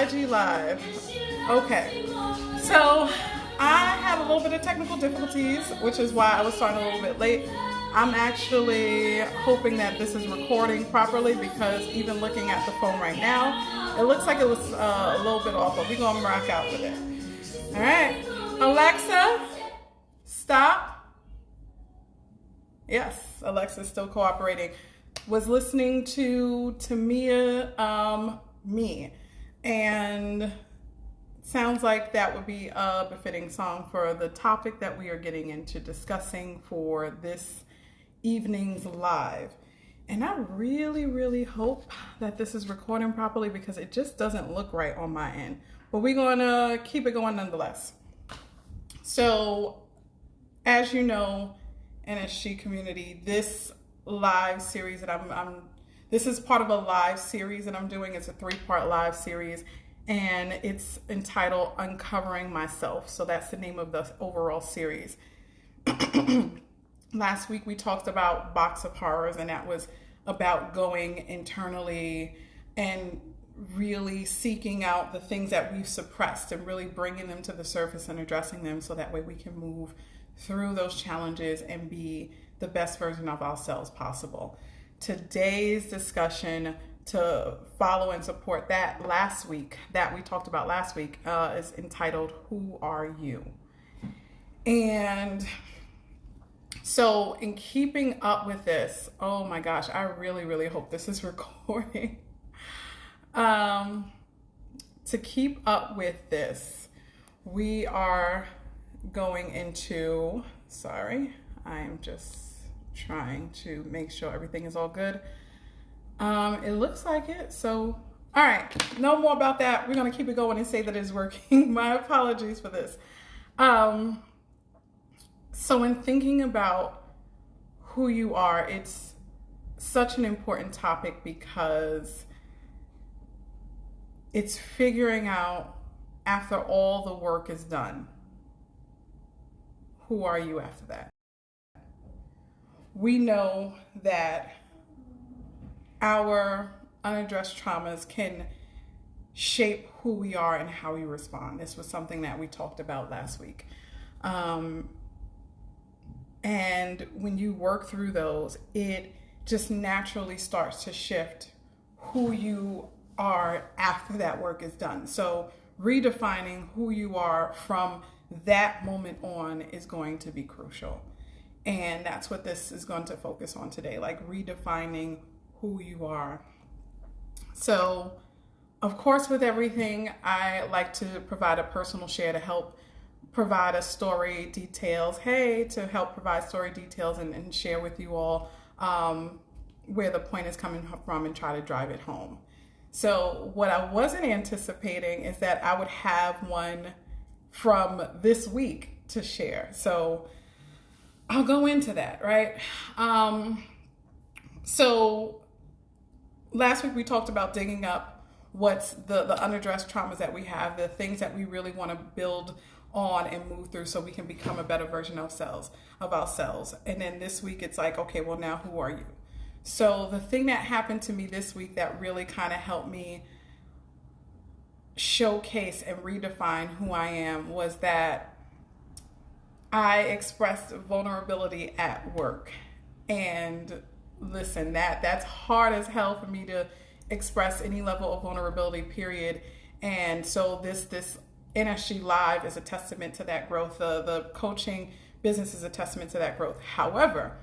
IG Live. Okay, so I have a little bit of technical difficulties, which is why I was starting a little bit late. I'm actually hoping that this is recording properly because even looking at the phone right now, it looks like it was a little bit off, but we're going to rock out with it. All right, Alexa, stop. Yes, Alexa's still cooperating. Was listening to Tamia, Me, and sounds like that would be a befitting song for the topic that we are getting into discussing for this evening's live. And I really, really hope that this is recording properly because it just doesn't look right on my end. But we're going to keep it going nonetheless. So, as you know, NSG community, this live series that this is part of a live series that I'm doing. It's a 3-part live series, and it's entitled Uncovering Myself. So that's the name of the overall series. Last week we talked about Box of Horrors, and that was about going internally and really seeking out the things that we've suppressed and really bringing them to the surface and addressing them so that way we can move through those challenges and be the best version of ourselves possible. Today's discussion, to follow and support that we talked about last week, is entitled Who Are You? And so in keeping up with this, oh my gosh, I really, really hope this is recording. To keep up with this, we are going into, I am just trying to make sure everything is all good. It looks like it. So, all right, no more about that. We're going to keep it going and say that it's working. My apologies for this. So in thinking about who you are, it's such an important topic because it's figuring out, after all the work is done, who are you after that? We know that our unaddressed traumas can shape who we are and how we respond. This was something that we talked about last week. And when you work through those, it just naturally starts to shift who you are after that work is done. So redefining who you are from that moment on is going to be crucial. And that's what this is going to focus on today, like redefining who you are. So, of course, with everything, I like to provide a personal share to help provide a story details. To help provide story details and share with you all where the point is coming from and try to drive it home. So what I wasn't anticipating is that I would have one from this week to share. So I'll go into that, right? So last week we talked about digging up what's the unaddressed traumas that we have, the things that we really want to build on and move through so we can become a better version of ourselves. And then this week it's like, okay, well now who are you? So the thing that happened to me this week that really kind of helped me showcase and redefine who I am was that I expressed vulnerability at work. And listen, that's hard as hell for me to express any level of vulnerability, period. And so this NSG Live is a testament to that growth. The coaching business is a testament to that growth. However,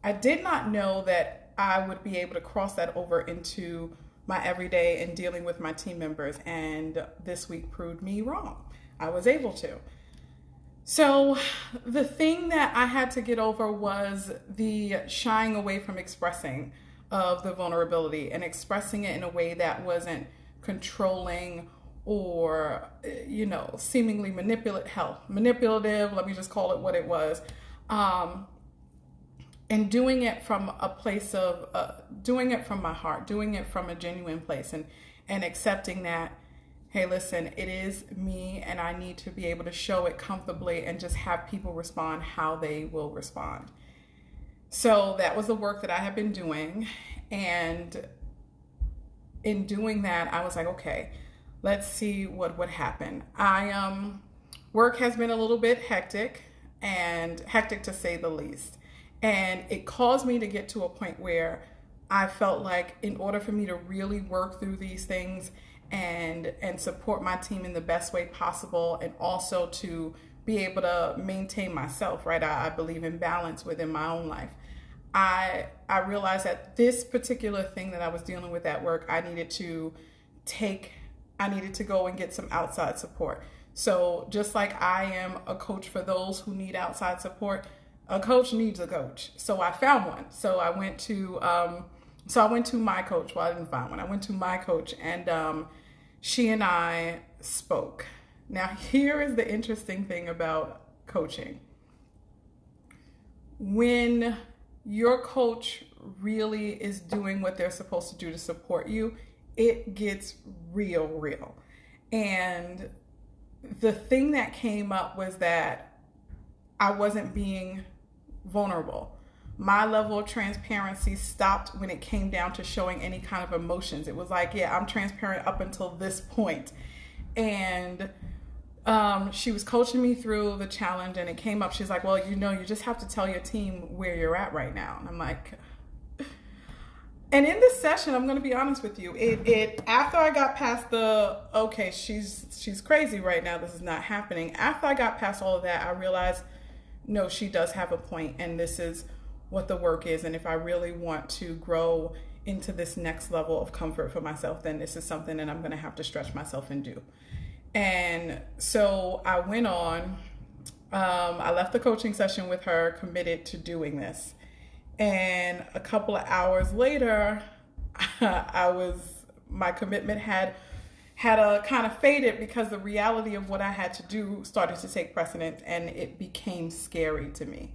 I did not know that I would be able to cross that over into my everyday and dealing with my team members. And this week proved me wrong. I was able to. So the thing that I had to get over was the shying away from expressing of the vulnerability and expressing it in a way that wasn't controlling or, seemingly manipulative. Let me just call it what it was. And doing it from a place of, doing it from my heart, doing it from a genuine place and accepting that, hey, listen, it is me and I need to be able to show it comfortably and just have people respond how they will respond. So that was the work that I have been doing. And in doing that, I was like, okay, let's see what would happen. Work has been a little bit hectic, and hectic to say the least. And it caused me to get to a point where I felt like in order for me to really work through these things and support my team in the best way possible, and also to be able to maintain myself, right? I believe in balance within my own life. I realized that this particular thing that I was dealing with at work, I needed to go and get some outside support. So just like I am a coach for those who need outside support, a coach needs a coach. So I found one. So I went to my coach. Well, I didn't find one. I went to my coach, and she and I spoke. Now, here is the interesting thing about coaching. When your coach really is doing what they're supposed to do to support you, it gets real. And the thing that came up was that I wasn't being vulnerable. My level of transparency stopped when it came down to showing any kind of emotions. It was like, yeah, I'm transparent up until this point. And she was coaching me through the challenge, and it came up. She's like, well, you just have to tell your team where you're at right now. And I'm like, and in this session, I'm going to be honest with you, after I got past the, okay, she's crazy right now, this is not happening. After I got past all of that, I realized, no, she does have a point, and this is what the work is. And if I really want to grow into this next level of comfort for myself, then this is something that I'm going to have to stretch myself and do. And so I went on, I left the coaching session with her, committed to doing this. And a couple of hours later, my commitment had a kind of faded, because the reality of what I had to do started to take precedence, and it became scary to me.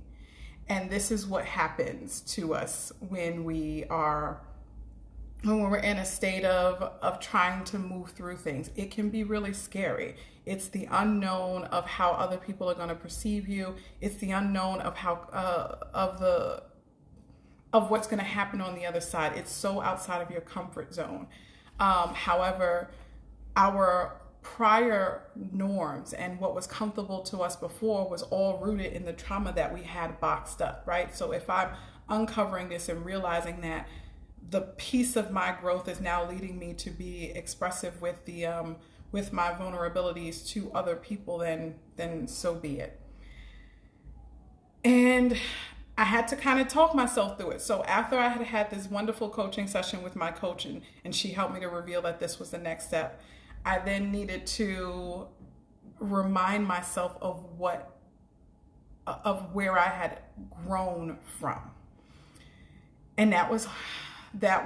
And this is what happens to us when we're in a state of trying to move through things. It can be really scary. It's the unknown of how other people are going to perceive you. It's the unknown of how of what's going to happen on the other side. It's so outside of your comfort zone. However, our prior norms and what was comfortable to us before was all rooted in the trauma that we had boxed up, right? So if I'm uncovering this and realizing that the piece of my growth is now leading me to be expressive with my vulnerabilities to other people, then so be it. And I had to kind of talk myself through it. So after I had this wonderful coaching session with my coach, and she helped me to reveal that this was the next step, I then needed to remind myself of where I had grown from. And that was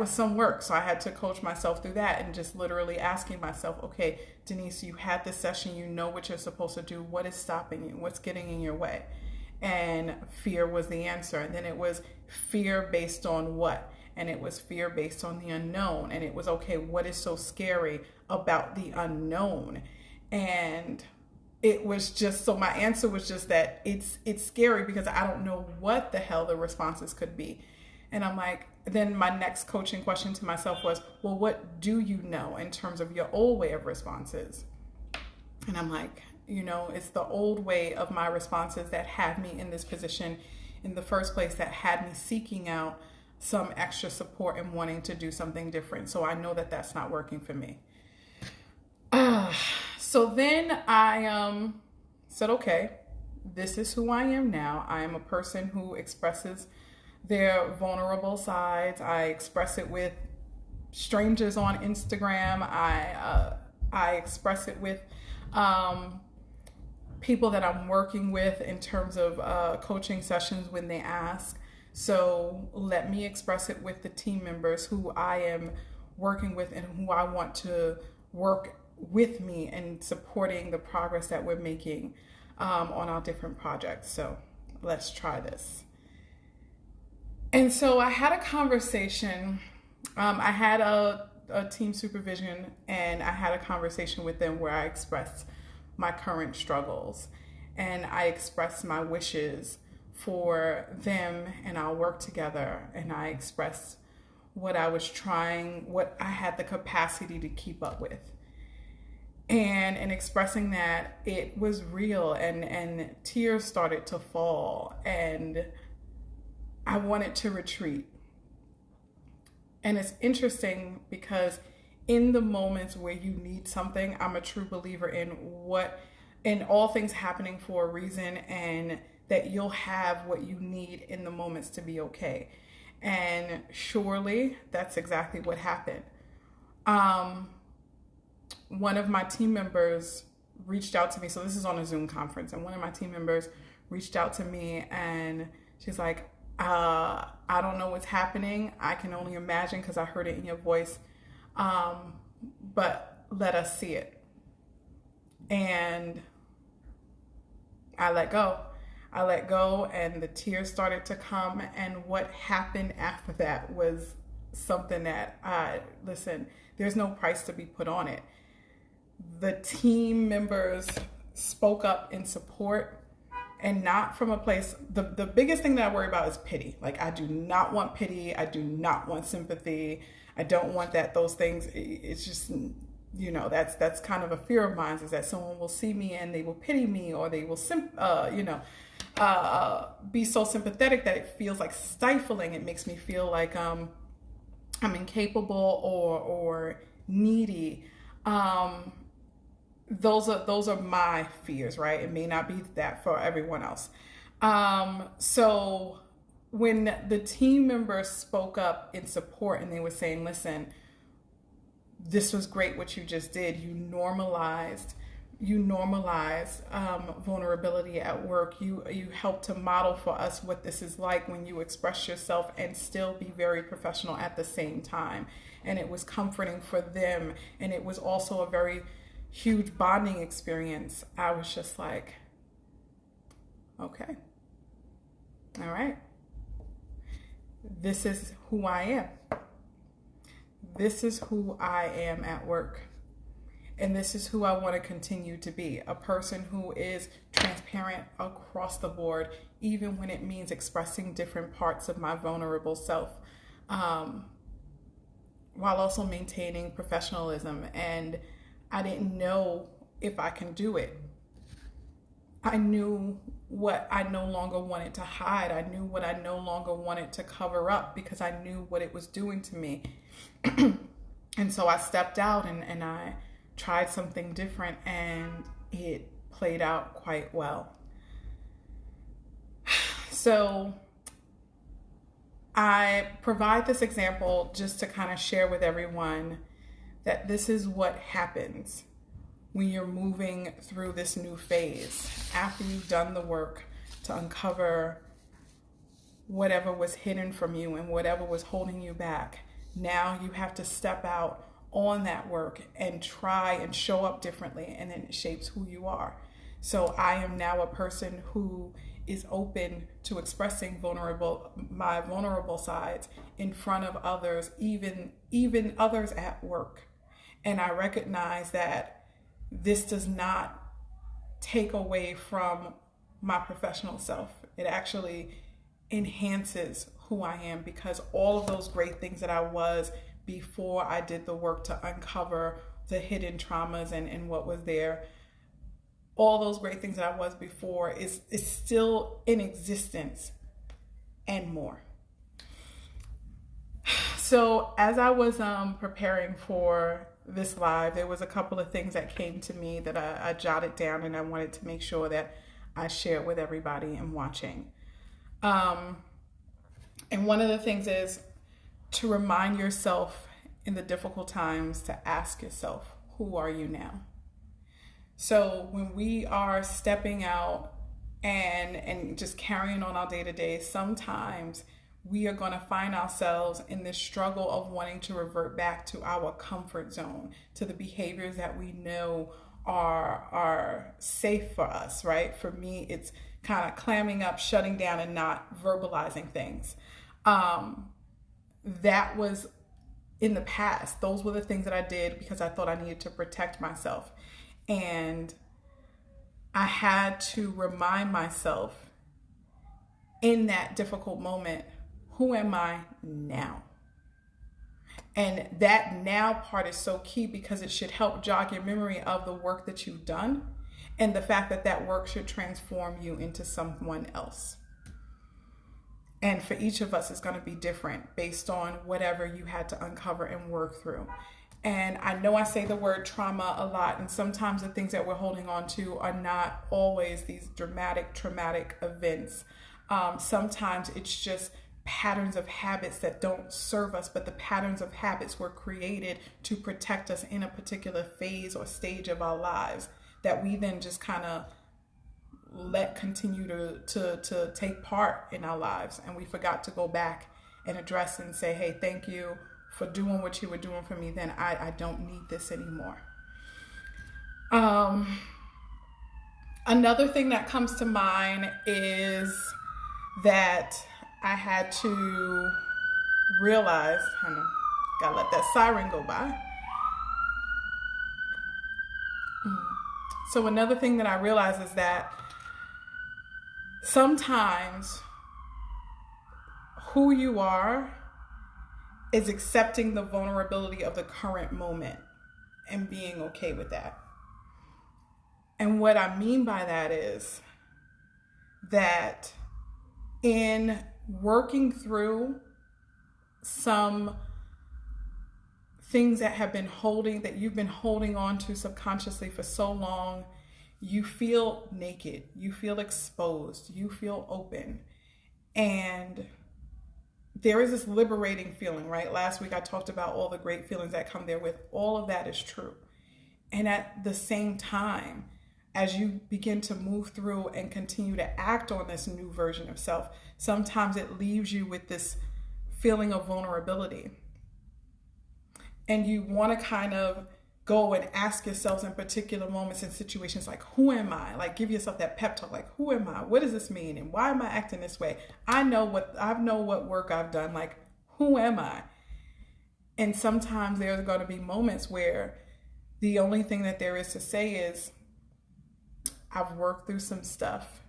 some work. So I had to coach myself through that, and just literally asking myself, okay, Denise, you had this session, you know what you're supposed to do. What is stopping you? What's getting in your way? And fear was the answer. And then it was fear based on what? And it was fear based on the unknown. And it was, okay, what is so scary about the unknown? And it was just, so my answer was just that it's scary because I don't know what the hell the responses could be. And I'm like, then my next coaching question to myself was, well, what do you know in terms of your old way of responses? And I'm like, it's the old way of my responses that had me in this position in the first place, that had me seeking out some extra support and wanting to do something different. So I know that that's not working for me. So then I said, okay, this is who I am now. I am a person who expresses their vulnerable sides. I express it with strangers on Instagram. I express it with people that I'm working with in terms of coaching sessions when they ask. So let me express it with the team members who I am working with and who I want to work with me and supporting the progress that we're making on our different projects. So let's try this. And so I had a conversation. I had a team supervision, and I had a conversation with them where I expressed my current struggles, and I expressed my wishes for them and our work together, and I expressed what I was trying, what I had the capacity to keep up with. And in expressing that, it was real, and tears started to fall, and I wanted to retreat. And it's interesting because in the moments where you need something, I'm a true believer in all things happening for a reason, and that you'll have what you need in the moments to be okay. And surely that's exactly what happened. One of my team members reached out to me. So this is on a Zoom conference, and one of my team members reached out to me, and she's like, I don't know what's happening. I can only imagine because I heard it in your voice. But let us see it. And I let go. And the tears started to come. And what happened after that was something that listen, there's no price to be put on it. The team members spoke up in support, and not from a place, the biggest thing that I worry about is pity. Like, I do not want pity. I do not want sympathy. I don't want that. Those things, it's just, that's kind of a fear of mine, is that someone will see me and they will pity me, or they will, be so sympathetic that it feels like stifling. It makes me feel like I'm incapable or needy. Those are my fears, right? It may not be that for everyone else. So when the team members spoke up in support, and they were saying, listen, this was great what you just did. You normalized vulnerability at work. You helped to model for us what this is like when you express yourself and still be very professional at the same time. And it was comforting for them. And it was also a very huge bonding experience. I was just like, okay, all right, this is who I am. This is who I am at work. And this is who I want to continue to be, a person who is transparent across the board, even when it means expressing different parts of my vulnerable self, while also maintaining professionalism. And I didn't know if I can do it. I knew what I no longer wanted to hide. I knew what I no longer wanted to cover up, because I knew what it was doing to me. And so I stepped out and I tried something different, and it played out quite well. So I provide this example just to kind of share with everyone that this is what happens when you're moving through this new phase. After you've done the work to uncover whatever was hidden from you and whatever was holding you back, now you have to step out on that work and try and show up differently, and then it shapes who you are. So I am now a person who is open to expressing my vulnerable sides in front of others, even others at work. And I recognize that this does not take away from my professional self. It actually enhances who I am, because all of those great things that I was before I did the work to uncover the hidden traumas and what was there, all those great things that I was before is still in existence and more. So as I was preparing for this live, there was a couple of things that came to me that I jotted down, and I wanted to make sure that I shared with everybody and watching. And one of the things is to remind yourself in the difficult times to ask yourself, who are you now? So when we are stepping out and just carrying on our day-to-day, sometimes we are going to find ourselves in this struggle of wanting to revert back to our comfort zone, to the behaviors that we know are safe for us, right? For me, it's kind of clamming up, shutting down, and not verbalizing things. That was in the past. Those were the things that I did because I thought I needed to protect myself. And I had to remind myself in that difficult moment, who am I now? And that now part is so key because it should help jog your memory of the work that you've done and the fact that that work should transform you into someone else. And for each of us, it's going to be different based on whatever you had to uncover and work through. And I know I say the word trauma a lot, and sometimes the things that we're holding on to are not always these dramatic, traumatic events. Sometimes it's just patterns of habits that don't serve us, but the patterns of habits were created to protect us in a particular phase or stage of our lives that we then just kind of let continue to take part in our lives. And we forgot to go back and address and say, hey, thank you for doing what you were doing for me then. I don't need this anymore. Another thing that comes to mind is that I had to realize, gotta let that siren go by. So another thing that I realized is that sometimes who you are is accepting the vulnerability of the current moment and being okay with that. And what I mean by that is that in working through some things that you've been holding on to subconsciously for so long, you feel naked, you feel exposed, you feel open. And there is this liberating feeling, right? Last week I talked about all the great feelings that come there with. All of that is true. And at the same time, as you begin to move through and continue to act on this new version of self, sometimes it leaves you with this feeling of vulnerability. And you want to kind of go and ask yourselves in particular moments and situations like, who am I? Like, give yourself that pep talk, like, who am I? What does this mean? And why am I acting this way? I know what work I've done. Like, who am I? And sometimes there's going to be moments where the only thing that there is to say is, I've worked through some stuff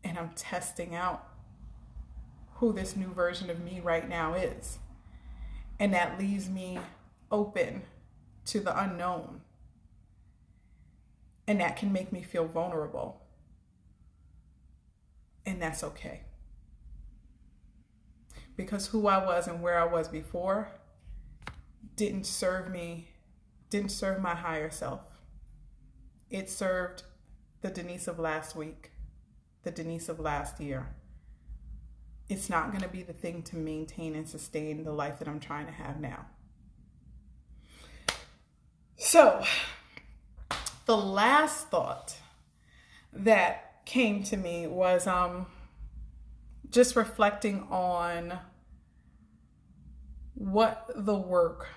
and I'm testing out who this new version of me right now is. And that leaves me open to the unknown. And that can make me feel vulnerable. And that's okay. Because who I was and where I was before didn't serve my higher self. It served the Denise of last week, the Denise of last year. It's not going to be the thing to maintain and sustain the life that I'm trying to have now. So, the last thought that came to me was just reflecting on what the work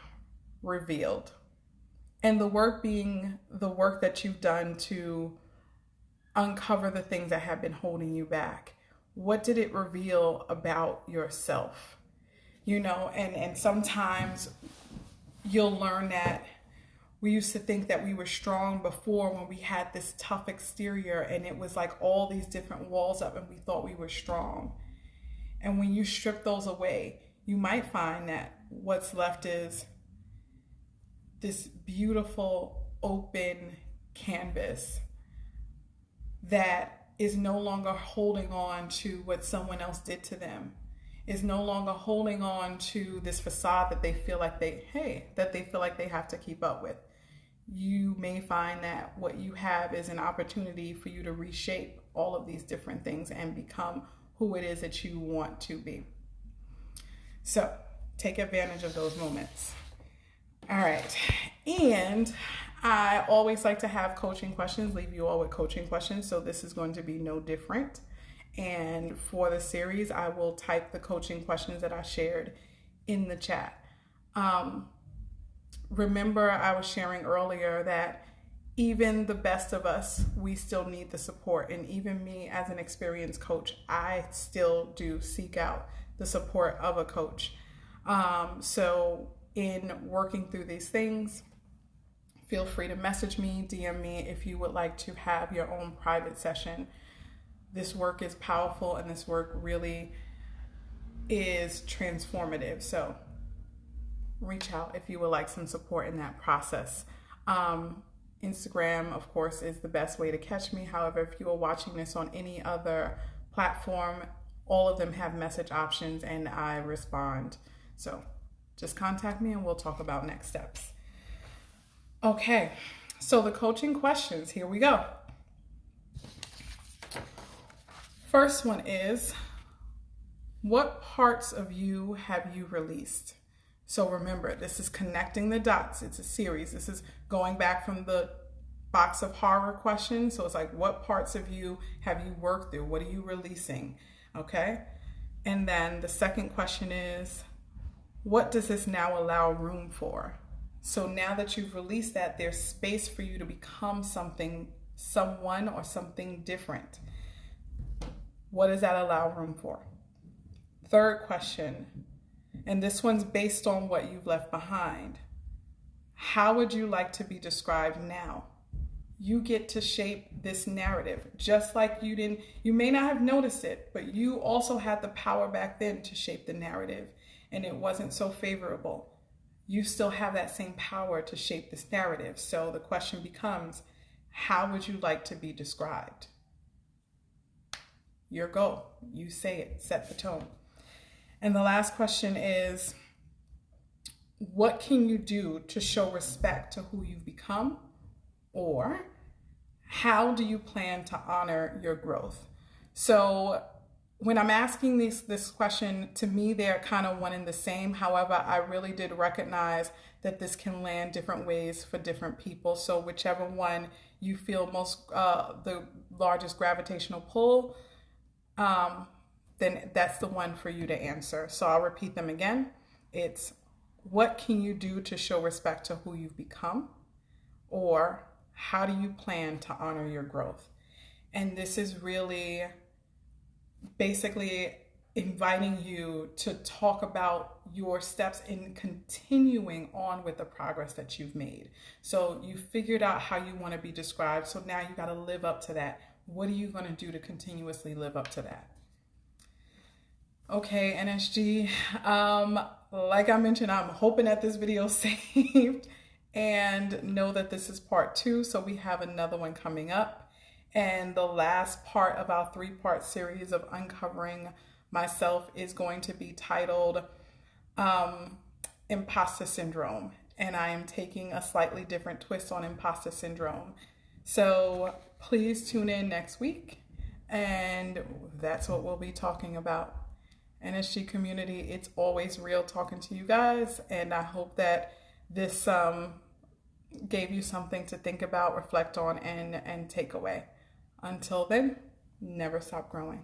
revealed. And the work being the work that you've done to uncover the things that have been holding you back. What did it reveal about yourself? And sometimes you'll learn that we used to think that we were strong before when we had this tough exterior and it was like all these different walls up and we thought we were strong. And when you strip those away, you might find that what's left is this beautiful open canvas that is no longer holding on to what someone else did to them, is no longer holding on to this facade that they feel like they have to keep up with. You may find that what you have is an opportunity for you to reshape all of these different things and become who it is that you want to be. So take advantage of those moments. All right. And I always like to have coaching questions, leave you all with coaching questions. So this is going to be no different. And for the series, I will type the coaching questions that I shared in the chat. Remember, I was sharing earlier that even the best of us, we still need the support. And even me as an experienced coach, I still do seek out the support of a coach. So in working through these things, feel free to message me, DM me if you would like to have your own private session. This work is powerful and this work really is transformative. So reach out if you would like some support in that process. Instagram, of course, is the best way to catch me. However, if you are watching this on any other platform, all of them have message options and I respond. So just contact me and we'll talk about next steps. Okay, so the coaching questions, here we go. First one is, what parts of you have you released? So remember, this is connecting the dots. It's a series. This is going back from the box of horror questions. So it's like, what parts of you have you worked through? What are you releasing? Okay. And then the second question is, what does this now allow room for? So now that you've released that, there's space for you to become something, someone, or something different. What does that allow room for? Third question, and this one's based on what you've left behind. How would you like to be described now? You get to shape this narrative, just like you may not have noticed it, but you also had the power back then to shape the narrative, and it wasn't so favorable. You still have that same power to shape this narrative. So the question becomes, how would you like to be described? Your goal, you say it, set the tone. And the last question is, what can you do to show respect to who you've become? Or how do you plan to honor your growth? So when I'm asking this question, to me, they're kind of one and the same. However, I really did recognize that this can land different ways for different people. So whichever one you feel most, the largest gravitational pull, then that's the one for you to answer. So I'll repeat them again. It's, what can you do to show respect to who you've become? Or how do you plan to honor your growth? And this is really basically inviting you to talk about your steps in continuing on with the progress that you've made. So you figured out how you want to be described. So now you got to live up to that. What are you going to do to continuously live up to that? Okay, NSG, like I mentioned, I'm hoping that this video saved, and know that this is part 2. So we have another one coming up. And the last part of our 3-part series of uncovering myself is going to be titled Imposter Syndrome. And I am taking a slightly different twist on imposter syndrome. So please tune in next week. And that's what we'll be talking about. NSG community, it's always real talking to you guys. And I hope that this gave you something to think about, reflect on, and take away. Until then, never stop growing.